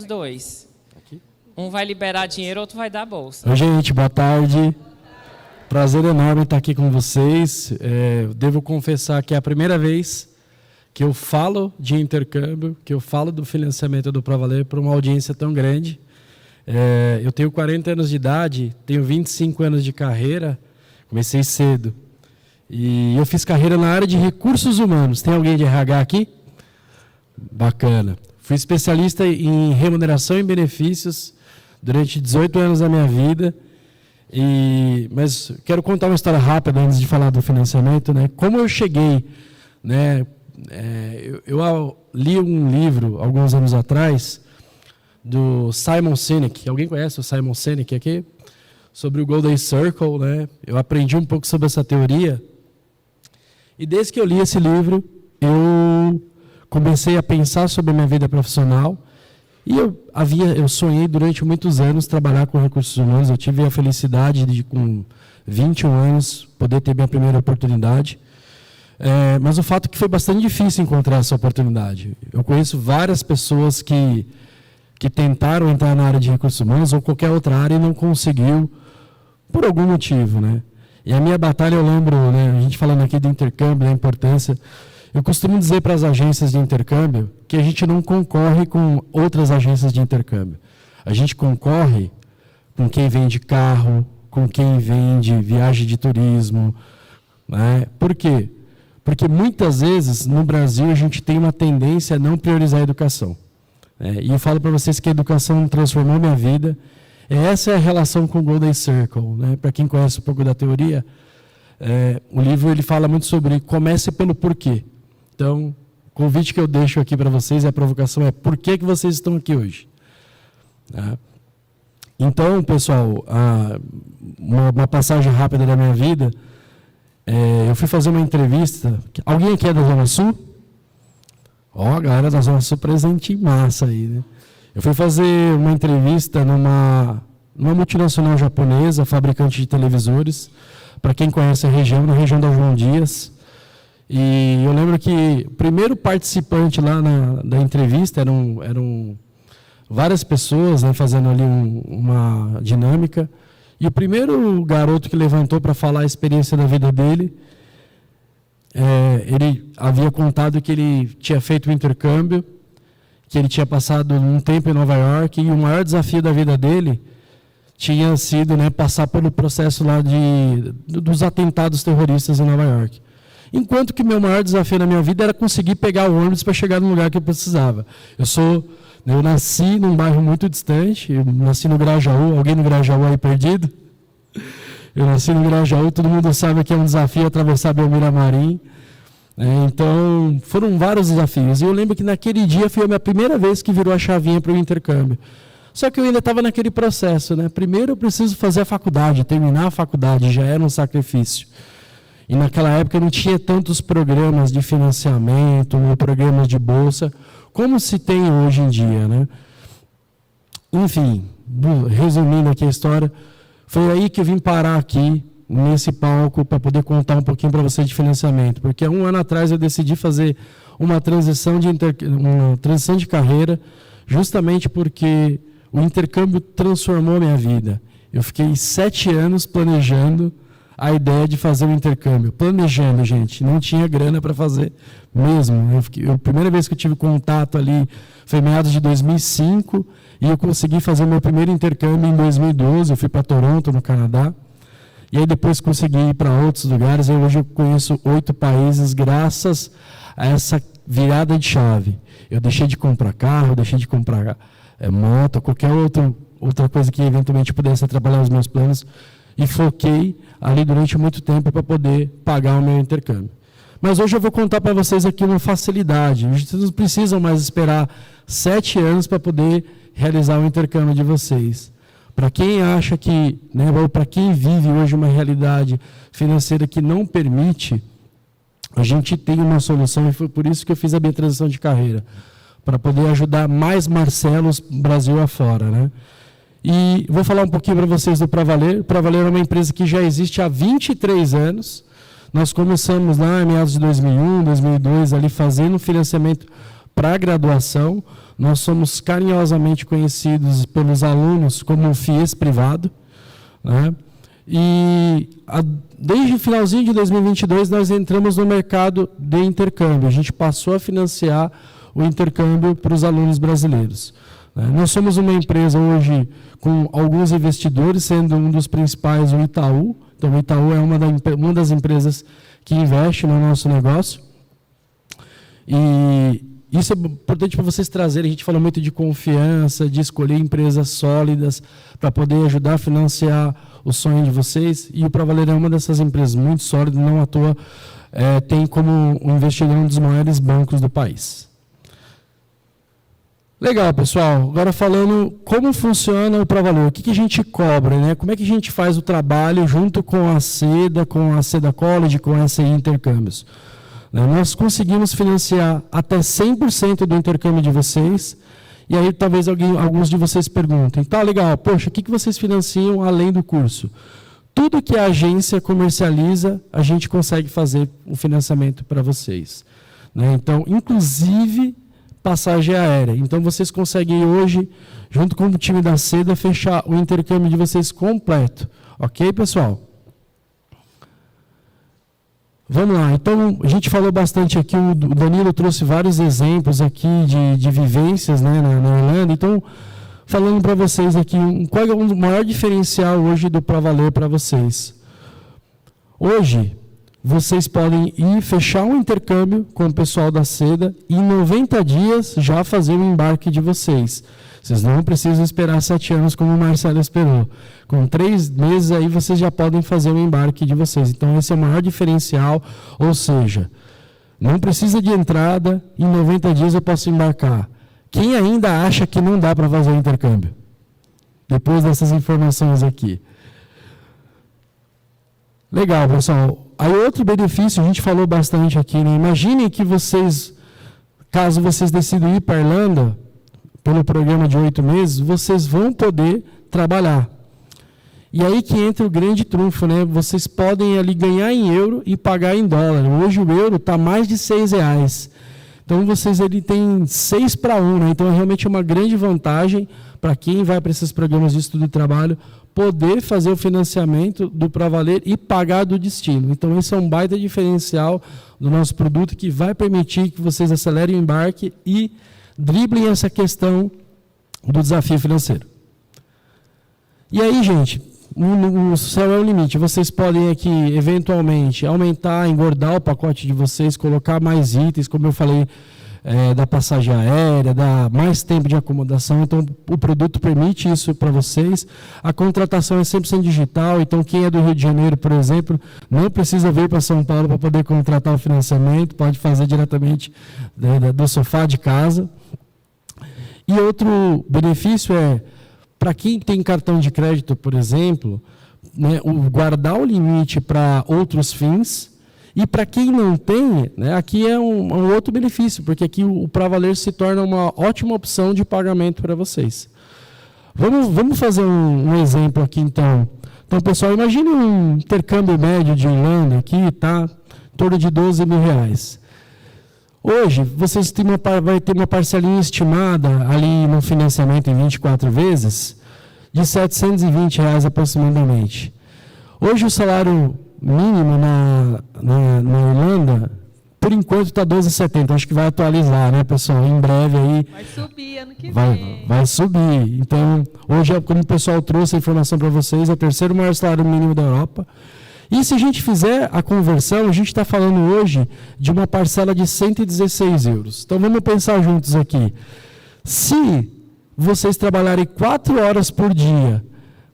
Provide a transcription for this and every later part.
dois. Aqui? Um vai liberar dinheiro, outro vai dar bolsa. Oi, gente, boa tarde. Prazer enorme estar aqui com vocês. Devo confessar que é a primeira vez que eu falo de intercâmbio, que eu falo do financiamento do Provaler para uma audiência tão grande. Eu tenho 40 anos de idade, tenho 25 anos de carreira, comecei cedo. E eu fiz carreira na área de recursos humanos. Tem alguém de RH aqui? Bacana. Fui especialista em remuneração e benefícios durante 18 anos da minha vida. Mas quero contar uma história rápida antes de falar do financiamento, né? Como eu cheguei, né? Eu li um livro alguns anos atrás do Simon Sinek. Alguém conhece o Simon Sinek aqui? Sobre o Golden Circle, né? Eu aprendi um pouco sobre essa teoria. E desde que eu li esse livro, eu comecei a pensar sobre a minha vida profissional. E eu sonhei durante muitos anos trabalhar com recursos humanos. Eu tive a felicidade de, com 21 anos, poder ter minha primeira oportunidade. Mas o fato é que foi bastante difícil encontrar essa oportunidade. Eu conheço várias pessoas que tentaram entrar na área de recursos humanos ou qualquer outra área e não conseguiu por algum motivo, né? E a minha batalha, eu lembro, né, a gente falando aqui do intercâmbio, da importância, eu costumo dizer para as agências de intercâmbio que a gente não concorre com outras agências de intercâmbio. A gente concorre com quem vende carro, com quem vende viagem de turismo, né? Por quê? Porque muitas vezes no Brasil a gente tem uma tendência a não priorizar a educação. E eu falo para vocês que a educação transformou minha vida. Essa é a relação com o Golden Circle, né? Para quem conhece um pouco da teoria, o livro ele fala muito sobre comece pelo porquê. Então, o convite que eu deixo aqui para vocês, a provocação é por que vocês estão aqui hoje? Então, pessoal, uma passagem rápida da minha vida, eu fui fazer uma entrevista. Alguém aqui é da Zona Sul? A galera da Zona Sul presente em massa aí, né? Eu fui fazer uma entrevista numa multinacional japonesa, fabricante de televisores, para quem conhece a região, na região da João Dias. E eu lembro que o primeiro participante lá da entrevista eram várias pessoas, né, fazendo ali uma dinâmica. E o primeiro garoto que levantou para falar a experiência da vida dele, ele havia contado que ele tinha feito um intercâmbio, que ele tinha passado um tempo em Nova York, e o maior desafio da vida dele tinha sido, né, passar pelo processo lá dos atentados terroristas em Nova York. Enquanto que meu maior desafio na minha vida era conseguir pegar o ônibus para chegar no lugar que eu precisava. Eu nasci num bairro muito distante, eu nasci no Grajaú. Alguém no Grajaú aí perdido? Eu nasci no Grajaú, todo mundo sabe que é um desafio atravessar Belmira Marim. Então, foram vários desafios. E eu lembro que naquele dia foi a minha primeira vez que virou a chavinha para o intercâmbio. Só que eu ainda estava naquele processo, né? Primeiro eu preciso fazer a faculdade, terminar a faculdade, já era um sacrifício. E naquela época não tinha tantos programas de financiamento, ou programas de bolsa, como se tem hoje em dia, né? Enfim, resumindo aqui a história, foi aí que eu vim parar aqui, nesse palco, para poder contar um pouquinho para vocês de financiamento. Porque há um ano atrás eu decidi fazer uma transição de carreira, justamente porque o intercâmbio transformou minha vida. Eu fiquei 7 anos planejando a ideia de fazer um intercâmbio. Planejando, gente, não tinha grana para fazer mesmo. A primeira vez que eu tive contato ali foi meados de 2005, e eu consegui fazer meu primeiro intercâmbio em 2012. Eu fui para Toronto, no Canadá, e aí depois consegui ir para outros lugares. Hoje eu conheço 8 países graças a essa virada de chave. Eu deixei de comprar carro, deixei de comprar moto, qualquer outra coisa que eventualmente pudesse atrapalhar os meus planos, e foquei ali durante muito tempo para poder pagar o meu intercâmbio. Mas hoje eu vou contar para vocês aqui uma facilidade. Vocês não precisam mais esperar 7 anos para poder realizar o intercâmbio de vocês. Para quem acha que, né, ou para quem vive hoje uma realidade financeira que não permite, a gente tem uma solução, e foi por isso que eu fiz a minha transição de carreira, para poder ajudar mais Marcelos Brasil afora, né? E vou falar um pouquinho para vocês do Pravaler. O Pravaler é uma empresa que já existe há 23 anos. Nós começamos lá em meados de 2001, 2002, ali fazendo financiamento para a graduação. nós somos carinhosamente conhecidos pelos alunos como o FIES privado, né? E desde o finalzinho de 2022 nós entramos no mercado de intercâmbio. A gente passou a financiar o intercâmbio para os alunos brasileiros. Nós somos uma empresa hoje com alguns investidores, sendo um dos principais o Itaú. Então, o Itaú é uma das empresas que investe no nosso negócio. E isso é importante para vocês trazerem. A gente fala muito de confiança, de escolher empresas sólidas para poder ajudar a financiar o sonho de vocês. E o Pravaler é uma dessas empresas muito sólidas, não à toa tem como um investidor um dos maiores bancos do país. Legal, pessoal. Agora falando como funciona o Pravaler, o que a gente cobra, né? Como é que a gente faz o trabalho junto com a Seda College, com a SI Intercâmbios. Nós conseguimos financiar até 100% do intercâmbio de vocês, e aí talvez alguns de vocês perguntem, tá legal, poxa, o que vocês financiam além do curso? Tudo que a agência comercializa, a gente consegue fazer o financiamento para vocês. Então, inclusive passagem aérea. Então, vocês conseguem hoje, junto com o time da Seda, fechar o intercâmbio de vocês completo. Ok, pessoal? Vamos lá. Então, a gente falou bastante aqui, o Danilo trouxe vários exemplos aqui de vivências, né, na Irlanda. Então, falando para vocês aqui, qual é o maior diferencial hoje do Pravaler para vocês? Hoje, vocês podem ir fechar um intercâmbio com o pessoal da Seda e em 90 dias já fazer o embarque de vocês. Vocês não precisam esperar 7 anos como o Marcelo esperou. Com 3 meses aí vocês já podem fazer o embarque de vocês. Então esse é o maior diferencial, ou seja, não precisa de entrada, em 90 dias eu posso embarcar. Quem ainda acha que não dá para fazer o intercâmbio? Depois dessas informações aqui. Legal, pessoal. Aí outro benefício, a gente falou bastante aqui, né? Imaginem que vocês, caso vocês decidam ir para a Irlanda, pelo programa de 8 meses, vocês vão poder trabalhar. E aí que entra o grande trunfo, né? Vocês podem ali ganhar em euro e pagar em dólar. Hoje o euro está mais de R$6. Então vocês ali têm 6 para 1, né? Então é realmente uma grande vantagem para quem vai para esses programas de estudo e trabalho poder fazer o financiamento do Pravaler e pagar do destino. Então esse é um baita diferencial do nosso produto que vai permitir que vocês acelerem o embarque e driblem essa questão do desafio financeiro. E aí, gente, o céu é o limite. Vocês podem aqui, eventualmente, aumentar, engordar o pacote de vocês, colocar mais itens, como eu falei, da passagem aérea, dar mais tempo de acomodação. Então, o produto permite isso para vocês. A contratação é 100% digital. Então, quem é do Rio de Janeiro, por exemplo, não precisa vir para São Paulo para poder contratar o financiamento. Pode fazer diretamente do sofá de casa. E outro benefício é, para quem tem cartão de crédito, por exemplo, né, guardar o limite para outros fins. E para quem não tem, né, aqui é um outro benefício, porque aqui o Pravaler se torna uma ótima opção de pagamento para vocês. Vamos fazer um exemplo aqui, então. Então, pessoal, imagine um intercâmbio médio de Irlanda aqui, tá? Em torno de R$12 mil. Hoje, vocês vai ter uma parcelinha estimada ali no financiamento em 24 vezes de R$720 aproximadamente. Hoje, o salário mínimo na Irlanda, por enquanto está 12,70. Acho que vai atualizar, né, pessoal? Em breve aí. Vai subir ano que vem. Vai subir. Então, hoje, como o pessoal trouxe a informação para vocês, é o terceiro maior salário mínimo da Europa. E se a gente fizer a conversão, a gente está falando hoje de uma parcela de €116. Então, vamos pensar juntos aqui. Se vocês trabalharem 4 horas por dia,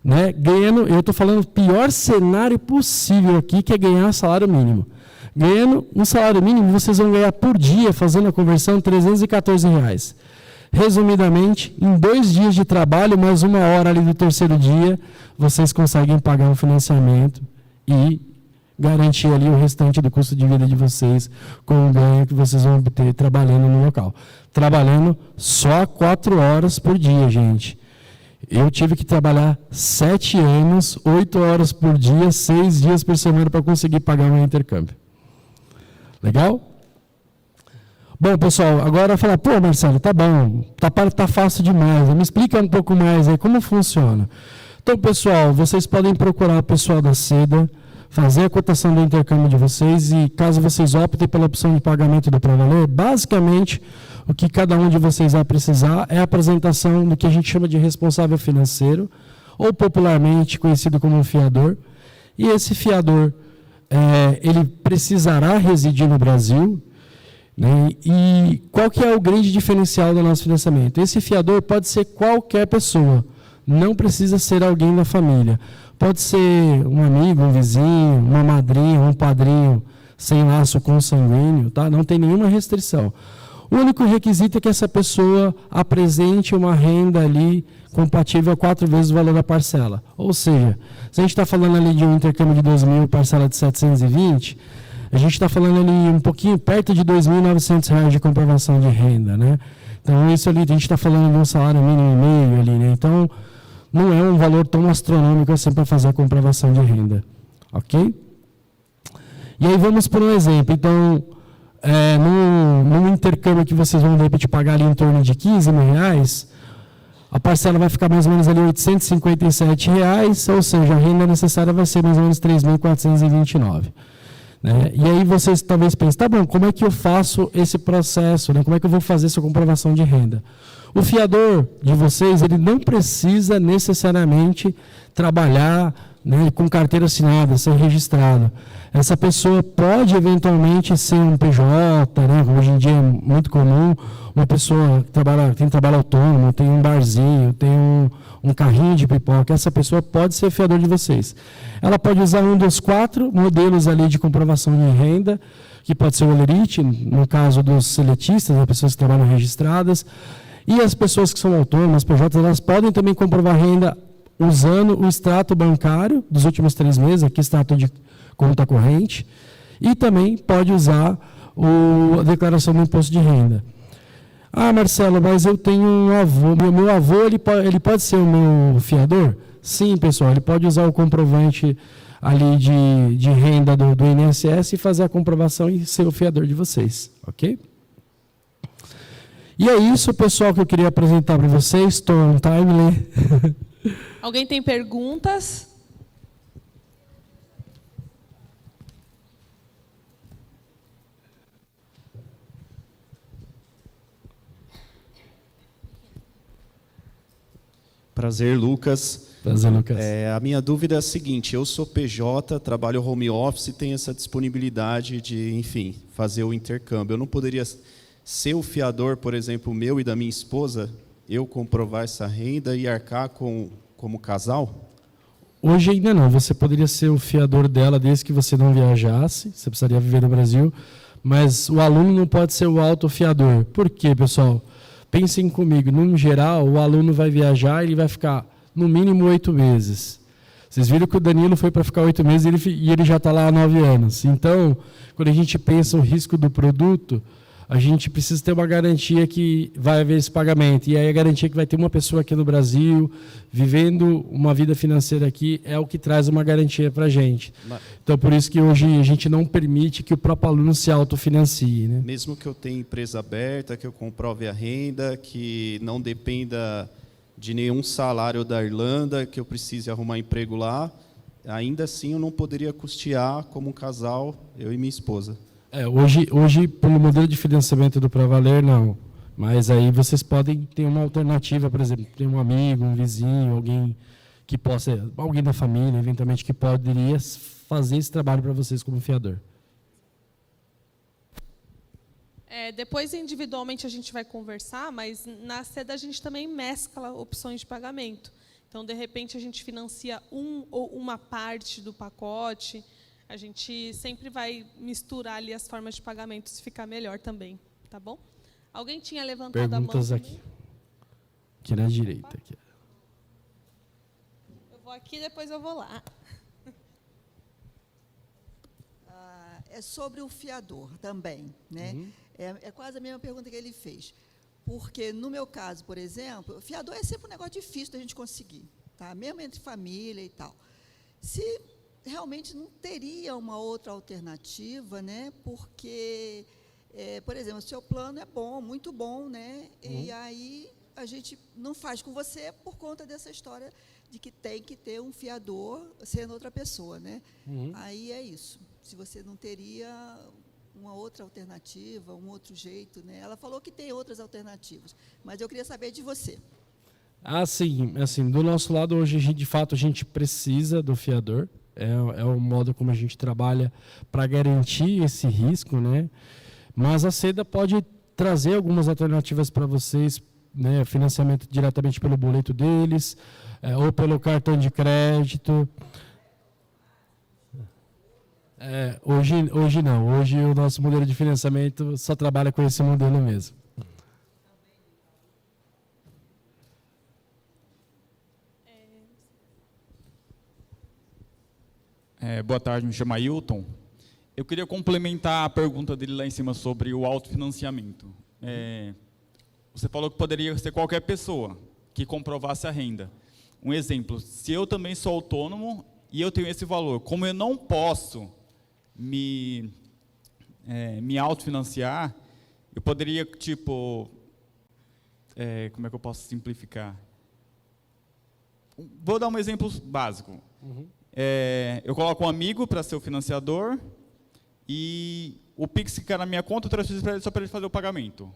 né, ganhando, eu estou falando o pior cenário possível aqui, que é ganhar salário mínimo. Ganhando um salário mínimo, vocês vão ganhar por dia, fazendo a conversão, R$314. Resumidamente, em 2 dias de trabalho, mais 1 hora ali do terceiro dia, vocês conseguem pagar um financiamento e garantir ali o restante do custo de vida de vocês com o ganho que vocês vão obter trabalhando no local. Trabalhando só 4 horas por dia, gente. Eu tive que trabalhar 7 anos, 8 horas por dia, 6 dias por semana para conseguir pagar o meu intercâmbio. Legal? Bom, pessoal, agora falar, pô, Marcelo, tá bom, tá fácil demais, me explica um pouco mais aí como funciona. Então, pessoal, vocês podem procurar o pessoal da Seda, fazer a cotação do intercâmbio de vocês e, caso vocês optem pela opção de pagamento do Pravaler, basicamente, o que cada um de vocês vai precisar é a apresentação do que a gente chama de responsável financeiro, ou popularmente conhecido como um fiador. E esse fiador, ele precisará residir no Brasil, né? E qual que é o grande diferencial do nosso financiamento? Esse fiador pode ser qualquer pessoa, não precisa ser alguém da família. Pode ser um amigo, um vizinho, uma madrinha, um padrinho sem laço consanguíneo, tá? Não tem nenhuma restrição. O único requisito é que essa pessoa apresente uma renda ali compatível a 4 vezes o valor da parcela. Ou seja, se a gente está falando ali de um intercâmbio de 2.000, parcela de 720, a gente está falando ali um pouquinho perto de R$ 2.900 de comprovação de renda, né? Então, isso ali, a gente está falando de um salário mínimo e meio ali, né? Então, não é um valor tão astronômico assim para fazer a comprovação de renda, ok? E aí vamos por um exemplo. Então, no intercâmbio que vocês vão de repente pagar ali em torno de R$ 15.000, a parcela vai ficar mais ou menos ali R$ 857, ou seja, a renda necessária vai ser mais ou menos R$ 3.429. Né? E aí vocês talvez pensem, tá bom, como é que eu faço esse processo? Né? Como é que eu vou fazer essa comprovação de renda? O fiador de vocês, ele não precisa necessariamente trabalhar, né, com carteira assinada, ser registrado. Essa pessoa pode eventualmente ser um PJ, né, hoje em dia é muito comum, uma pessoa que tem trabalho autônomo, tem um barzinho, tem um carrinho de pipoca, essa pessoa pode ser fiador de vocês. Ela pode usar um dos 4 modelos ali de comprovação de renda, que pode ser o Olerite, no caso dos seletistas, as pessoas que trabalham registradas, e as pessoas que são autônomas, PJ, elas podem também comprovar renda usando o extrato bancário dos últimos 3 meses, aqui extrato de conta corrente, e também pode usar a declaração do imposto de renda. Ah, Marcelo, mas eu tenho um avô, meu avô ele pode ser o meu fiador? Sim, pessoal, ele pode usar o comprovante ali de renda do INSS e fazer a comprovação e ser o fiador de vocês, ok? E é isso, pessoal, que eu queria apresentar para vocês. Estou on time, né? Alguém tem perguntas? Prazer, Lucas. Prazer, Lucas. A minha dúvida é a seguinte, eu sou PJ, trabalho home office e tenho essa disponibilidade de, enfim, fazer o intercâmbio. Eu não poderia ser o fiador, por exemplo, meu e da minha esposa, eu comprovar essa renda e arcar como casal? Hoje ainda não. Você poderia ser o fiador dela desde que você não viajasse. Você precisaria viver no Brasil. Mas o aluno não pode ser o autofiador. Por quê, pessoal? Pensem comigo. No geral, o aluno vai viajar e ele vai ficar no mínimo 8 meses. Vocês viram que o Danilo foi para ficar 8 meses e ele já está lá há 9 anos. Então, quando a gente pensa o risco do produto, a gente precisa ter uma garantia que vai haver esse pagamento. E aí a garantia que vai ter uma pessoa aqui no Brasil, vivendo uma vida financeira aqui, é o que traz uma garantia para a gente. Então, por isso que hoje a gente não permite que o próprio aluno se autofinancie, né? Mesmo que eu tenha empresa aberta, que eu comprove a renda, que não dependa de nenhum salário da Irlanda, que eu precise arrumar emprego lá, ainda assim eu não poderia custear como um casal, eu e minha esposa. Hoje, pelo modelo de financiamento do Pravaler, não. Mas aí vocês podem ter uma alternativa, por exemplo, ter um amigo, um vizinho, alguém da família, eventualmente, que poderia fazer esse trabalho para vocês como fiador. Depois, individualmente, a gente vai conversar, mas na Seda a gente também mescla opções de pagamento. Então, de repente, a gente financia ou uma parte do pacote. A gente sempre vai misturar ali as formas de pagamento, se ficar melhor também, tá bom? Alguém tinha levantado Perguntas a mão? aqui. Aqui na direita. Aqui. Eu vou aqui, depois eu vou lá. É sobre o fiador também, né? Uhum. É quase a mesma pergunta que ele fez. Porque, no meu caso, por exemplo, fiador é sempre um negócio difícil da gente conseguir, tá? Mesmo entre família e tal. Se realmente não teria uma outra alternativa, né? Porque por exemplo, o seu plano é bom, muito bom, né? E aí a gente não faz com você por conta dessa história de que tem que ter um fiador sendo outra pessoa, né? Aí é isso. Se você não teria uma outra alternativa, um outro jeito, né? Ela falou que tem outras alternativas, mas eu queria saber de você. Sim, assim, do nosso lado hoje, de fato, a gente precisa do fiador. É o modo como a gente trabalha para garantir esse risco, né? Mas a Seda pode trazer algumas alternativas para vocês, né? Financiamento diretamente pelo boleto deles, ou pelo cartão de crédito. Hoje não. Hoje o nosso modelo de financiamento só trabalha com esse modelo mesmo. Boa tarde, me chamo Ailton. Eu queria complementar a pergunta dele lá em cima sobre o autofinanciamento. Você falou que poderia ser qualquer pessoa que comprovasse a renda. Um exemplo, se eu também sou autônomo e eu tenho esse valor, como eu não posso me autofinanciar, eu poderia, tipo, como é que eu posso simplificar? Vou dar um exemplo básico. Eu coloco um amigo para ser o financiador e o Pix fica na minha conta, eu transfiro para ele só para ele fazer o pagamento.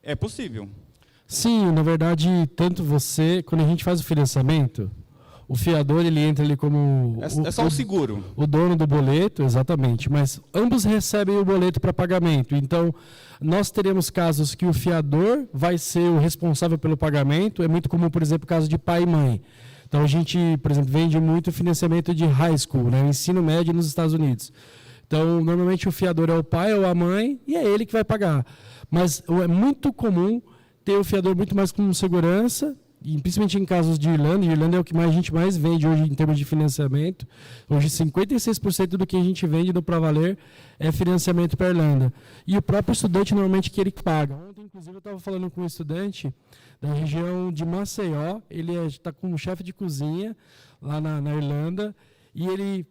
É possível? Sim, na verdade, tanto você, quando a gente faz o financiamento, o fiador ele entra ali como É só o seguro. O dono do boleto, exatamente, mas ambos recebem o boleto para pagamento. Então, nós teremos casos que o fiador vai ser o responsável pelo pagamento, é muito comum, por exemplo, o caso de pai e mãe. Então, a gente, por exemplo, vende muito financiamento de high school, né, ensino médio nos Estados Unidos. Então, normalmente o fiador é o pai ou a mãe e é ele que vai pagar. Mas é muito comum ter o fiador muito mais como segurança, e principalmente em casos de Irlanda. Irlanda é o que a gente mais vende hoje em termos de financiamento. Hoje, 56% do que a gente vende no Pra Valer é financiamento para a Irlanda. E o próprio estudante, normalmente, que ele paga. Ontem, inclusive, eu estava falando com um estudante da região de Maceió. Ele está como chefe de cozinha lá na Irlanda. E ele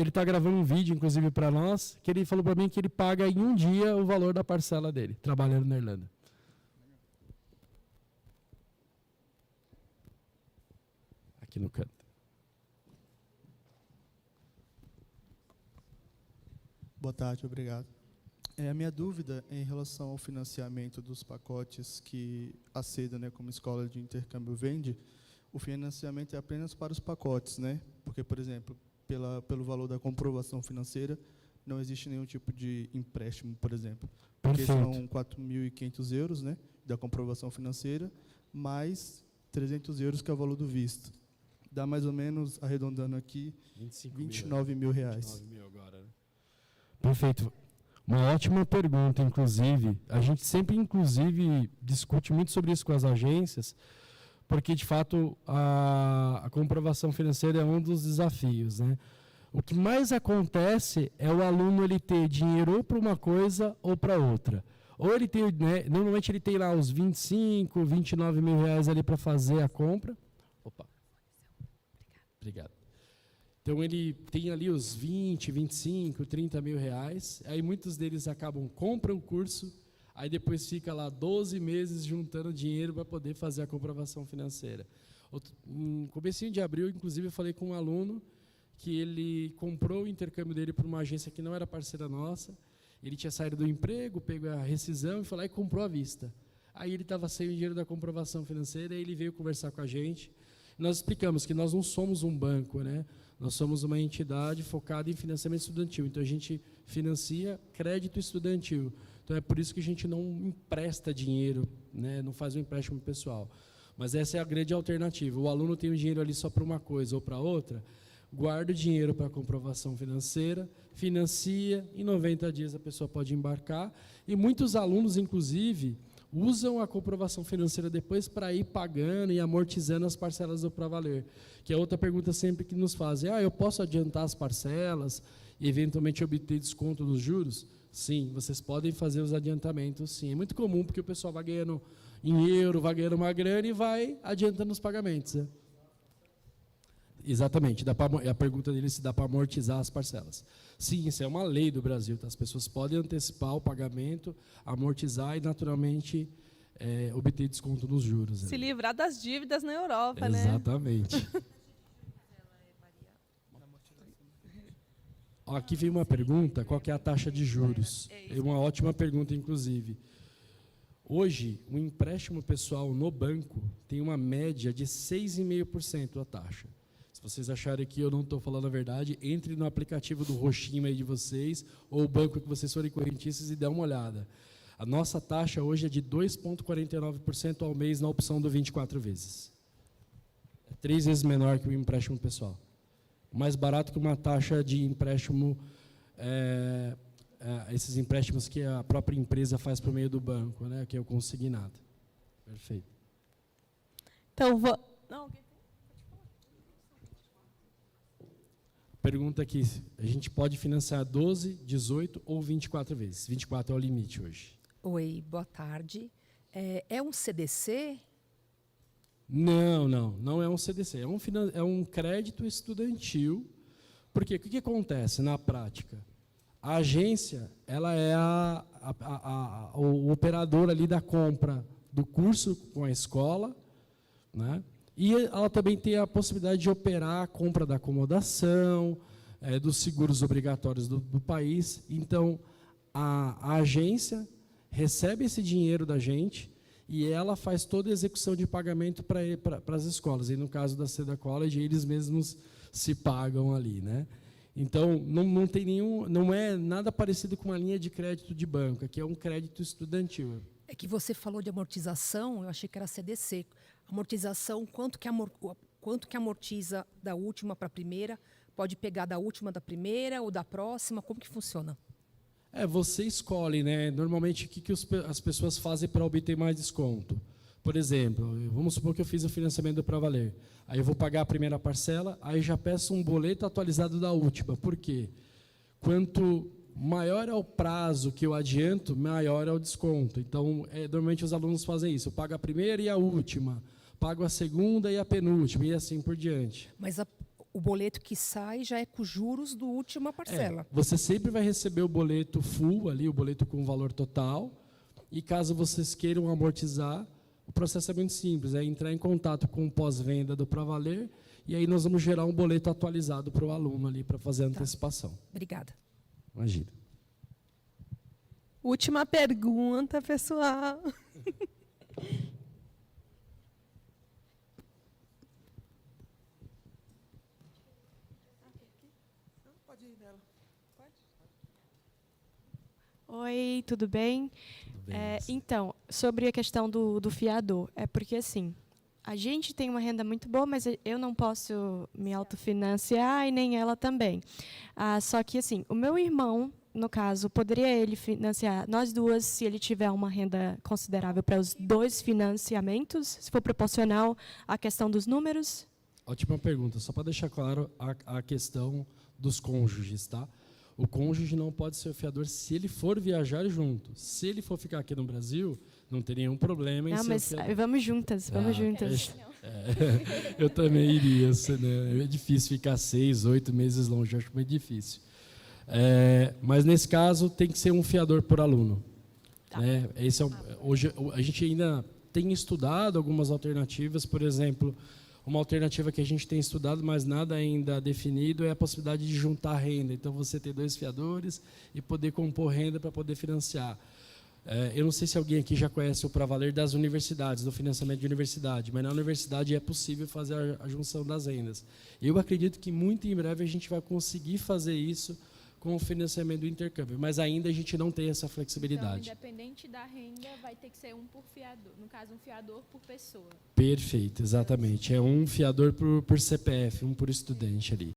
está gravando um vídeo, inclusive, para nós, que ele falou para mim que ele paga em um dia o valor da parcela dele, trabalhando na Irlanda. Aqui no canto. Boa tarde, obrigado. A minha dúvida é em relação ao financiamento dos pacotes que a Seda, né, como escola de intercâmbio, vende. O financiamento é apenas para os pacotes, né? Porque, por exemplo, pelo valor da comprovação financeira, não existe nenhum tipo de empréstimo, por exemplo. Porque são 4.500 euros, né, da comprovação financeira, mais 300 euros, que é o valor do visto. Dá mais ou menos, arredondando aqui, 29 mil reais. 29 mil agora, né? Perfeito. Uma ótima pergunta, inclusive. A gente sempre, inclusive, discute muito sobre isso com as agências, porque, de fato, a comprovação financeira é um dos desafios, né? O que mais acontece é o aluno ele ter dinheiro ou para uma coisa ou para outra. Ou ele tem, né, normalmente ele tem lá os 25, 29 mil reais ali para fazer a compra. Opa. Obrigado. Então, ele tem ali os 20, 25, 30 mil reais. Aí, muitos deles compram o curso, aí depois fica lá 12 meses juntando dinheiro para poder fazer a comprovação financeira. Em comecinho de abril, inclusive, eu falei com um aluno que ele comprou o intercâmbio dele para uma agência que não era parceira nossa. Ele tinha saído do emprego, pegou a rescisão e foi lá e comprou à vista. Aí ele estava sem o dinheiro da comprovação financeira e ele veio conversar com a gente. Nós explicamos que nós não somos um banco, né? Nós somos uma entidade focada em financiamento estudantil. Então, a gente financia crédito estudantil. Então, é por isso que a gente não empresta dinheiro, né? Não faz um empréstimo pessoal. Mas essa é a grande alternativa. O aluno tem o dinheiro ali só para uma coisa ou para outra, guarda o dinheiro para a comprovação financeira, financia, em 90 dias a pessoa pode embarcar. E muitos alunos, inclusive, usam a comprovação financeira depois para ir pagando e amortizando as parcelas do Pra Valer. Que é outra pergunta sempre que nos fazem. Eu posso adiantar as parcelas e eventualmente obter desconto dos juros? Sim, vocês podem fazer os adiantamentos, sim. É muito comum, porque o pessoal vai ganhando em euro, vai ganhando uma grana e vai adiantando os pagamentos, né? Exatamente. A pergunta dele é se dá para amortizar as parcelas. Sim, isso é uma lei do Brasil. Tá? As pessoas podem antecipar o pagamento, amortizar e, naturalmente, obter desconto nos juros. Se livrar das dívidas na Europa, né? Exatamente. Ó, aqui vem uma pergunta, qual que é a taxa de juros? É uma ótima pergunta, inclusive. Hoje, o empréstimo pessoal no banco tem uma média de 6,5% a taxa. Se vocês acharem que eu não estou falando a verdade, entre no aplicativo do roxinho aí de vocês, ou o banco que vocês forem correntistas e dê uma olhada. A nossa taxa hoje é de 2,49% ao mês na opção do 24 vezes. É 3 vezes menor que o empréstimo pessoal. Mais barato que uma taxa de empréstimo, esses empréstimos que a própria empresa faz por meio do banco, né, que é o consignado. Perfeito. Então, não, Pergunta aqui, a gente pode financiar 12, 18 ou 24 vezes? 24 é o limite hoje. Oi, boa tarde. É um CDC? Não é um CDC, é um crédito estudantil. Porque o que acontece na prática? A agência, ela é o operador ali da compra do curso com a escola, né? E ela também tem a possibilidade de operar a compra da acomodação, dos seguros obrigatórios do país. Então, a agência recebe esse dinheiro da gente e ela faz toda a execução de pagamento para as escolas. E no caso da Seda College, eles mesmos se pagam ali, né? Então, não é nada parecido com uma linha de crédito de banco, aqui é um crédito estudantil. É que você falou de amortização, eu achei que era CDC. Amortização, quanto que amortiza da última para a primeira? Pode pegar da última da primeira ou da próxima? Como que funciona? Você escolhe, né? Normalmente, o que as pessoas fazem para obter mais desconto? Por exemplo, vamos supor que eu fiz o financiamento do Pra Valer. Aí eu vou pagar a primeira parcela, aí já peço um boleto atualizado da última. Por quê? Quanto maior é o prazo que eu adianto, maior é o desconto. Então, normalmente os alunos fazem isso. Eu pago a primeira e a última, pago a segunda e a penúltima, e assim por diante. Mas o boleto que sai já é com juros do última parcela. Você sempre vai receber o boleto full, ali, o boleto com valor total, e caso vocês queiram amortizar, o processo é muito simples, é entrar em contato com o pós-venda do Pra Valer, e aí nós vamos gerar um boleto atualizado para o aluno ali, para fazer a antecipação. Obrigada. Imagina. última pergunta, pessoal. Oi, tudo bem? Então, sobre a questão do fiador, é porque assim, a gente tem uma renda muito boa, mas eu não posso me autofinanciar e nem ela também. Só que assim, o meu irmão, no caso, poderia ele financiar nós duas se ele tiver uma renda considerável para os dois financiamentos, se for proporcional à questão dos números? Ótima pergunta. Só para deixar claro a questão dos cônjuges, tá? O cônjuge não pode ser o fiador se ele for viajar junto. Se ele for ficar aqui no Brasil, não tem nenhum problema em ser mas fiador. Vamos juntas, vamos juntas. Eu também iria, né? É difícil ficar 6, 8 meses longe, eu acho muito difícil. Mas nesse caso tem que ser um fiador por aluno. Tá. Né? Hoje a gente ainda tem estudado algumas alternativas, por exemplo, uma alternativa que a gente tem estudado, mas nada ainda definido, é a possibilidade de juntar renda. Então, você ter 2 fiadores e poder compor renda para poder financiar. Eu não sei se alguém aqui já conhece o Pra Valer das universidades, do financiamento de universidade, mas na universidade é possível fazer a junção das rendas. Eu acredito que muito em breve a gente vai conseguir fazer isso com o financiamento do intercâmbio, mas ainda a gente não tem essa flexibilidade. Então, independente da renda, vai ter que ser um por fiador. No caso, um fiador por pessoa. Perfeito, exatamente. É um fiador por CPF, um por estudante ali.